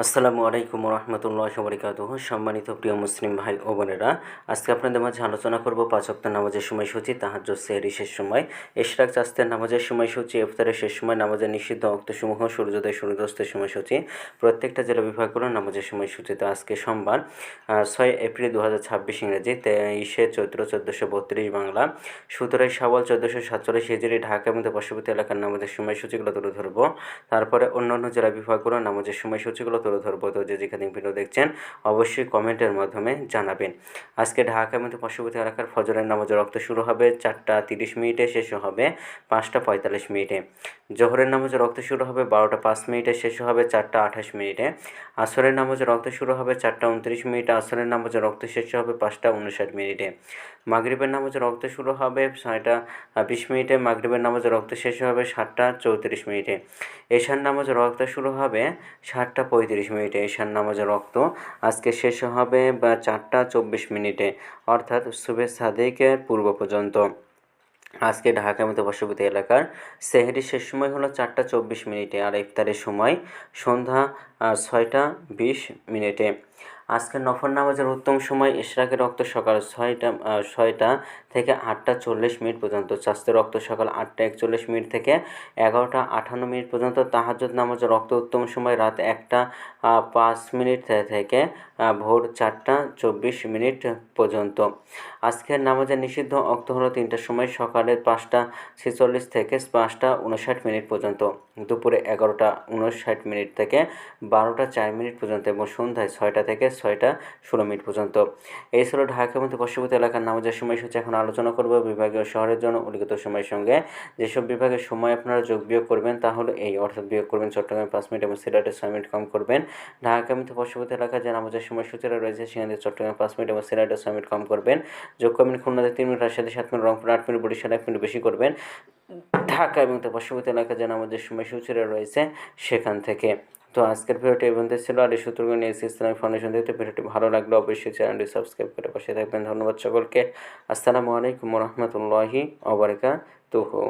আসসালামু আলাইকুম রহমতুল্লাহ বরকাতুহু। সম্মানিত প্রিয় মুসলিম ভাই ও বোনেরা, আজকে আপনাদের মাঝে আলোচনা করব 5 ওয়াক্ত নামাজের সময়সূচি, তাহাজ্জুদ, সেহরি শেষ সময়, ইশরাক, চাস্তের নামাজের সময়সূচি, ইফতারের শেষ সময়, নামাজের নিষিদ্ধ ওয়াক্তসমূহ, সূর্যোদয় সূর্যাস্তের সময়সূচি, প্রত্যেকটা জেলা বিভাগগুলোর নামাজের সময়সূচি। তো আজকে সোমবার 6 এপ্রিল 2026 ইংরেজি, 23 চৈত্র 1432 বাংলা, 17 শাওয়াল 1447 হিজরি, ঢাকা এবং পার্শ্ববর্তী এলাকার নামাজের সময়সূচিগুলো তুলে ধরবো। তারপরে অন্যান্য জেলা বিভাগগুলোর নামাজের সময়সূচিগুলো তুলে ধরবো। তো যে যেখানে ভিডিও দেখছেন অবশ্যই কমেন্টের মাধ্যমে জানাবেন। আজকে ঢাকা এবং পার্শ্ববর্তী এলাকার ফজরের নামাজের রক্ত শুরু হবে 4:30 শেষ হবে 5:45। জোহরের নামাজের রক্ত শুরু হবে 12:05, শেষ হবে 4:28। আসরের নামাজের রক্ত শুরু হবে 4:29, আসরের নামাজের রক্ত শেষ হবে 5:59। মাগরিবের নামাজের রক্ত শুরু হবে 6:20, মাগরিবের নামাজের রক্ত শেষ হবে 7:34। এশার নামাজের রক্ত শুরু হবে 7:35। এশার নামাজের রক্ত আজকে শেষ হবে 4:24, অর্থাৎ সুবে সাদেকের পূর্ব পর্যন্ত। আজকে ঢাকা মতো পার্শ্ববর্তী এলাকার সেহরির শেষ সময় হলো 4:24, আর ইফতারের সময় সন্ধ্যা 6:20। আজকের নফল নামাজের উত্তম সময় ইশরাকের রক্ত সকাল 6টা থেকে 8:40 পর্যন্ত, চাস্তের রক্ত সকাল 8:41 থেকে 11:58 পর্যন্ত, তাহাজ্জুদ নামাজের রক্ত উত্তম সময় রাত 1:05 থেকে ভোর 4:24 পর্যন্ত। আজকের নামাজের নিষিদ্ধ অক্ত হলো 3টার সময়, সকালে 5:46 থেকে 5:59 পর্যন্ত, দুপুরে 11:59 থেকে 12:04 পর্যন্ত এবং সন্ধ্যায় 6টা থেকে 6:16 পর্যন্ত। এই ছিল ঢাকা এবং পার্শ্ববর্তী এলাকার নামাজের সময়সূচি। এখন আলোচনা করব বিভাগীয় শহরের জন্য উল্লিখিত সময়ের সঙ্গে যেসব বিভাগের সময় আপনারা যোগ বিয়োগ করবেন, তাহলে এই অর্থাৎ বিয়োগ করবেন চট্টগ্রামে 5 মিনিট এবং সিলেটে 6 মিনিট কম করবেন। ঢাকা এবং পার্শ্ববর্তী এলাকায় যে নামাজের সময়সূচিরা রয়েছে সেখানে চট্টগ্রামে 5 মিনিট এবং সিলেটে 6 মিনিট কম করবেন। যোগ করবেন খুলনাতে 3 মিনিট, রাজশাহীতে 7 মিনিট, রংপুর 8 মিনিট, বরিশালে 1 মিনিট বেশি করবেন। ঢাকা এবং তার পার্শ্ববর্তী এলাকায় যে নামাজের সময়সূচিরা রয়েছে সেখান থেকে। তো আজকের ভিডিওটি এই পর্যন্ত ছিল। আর এই সূত্রগুলো নিয়ে ইসলামিক ফাউন্ডেশন থেকে ভিডিওটি ভালো লাগলে অবশ্যই চ্যানেলটি সাবস্ক্রাইব করে পাশে থাকবেন। ধন্যবাদ সকলকে। আসসালামু আলাইকুম রহমতুল্লাহি ওয়া বারাকাতুহু।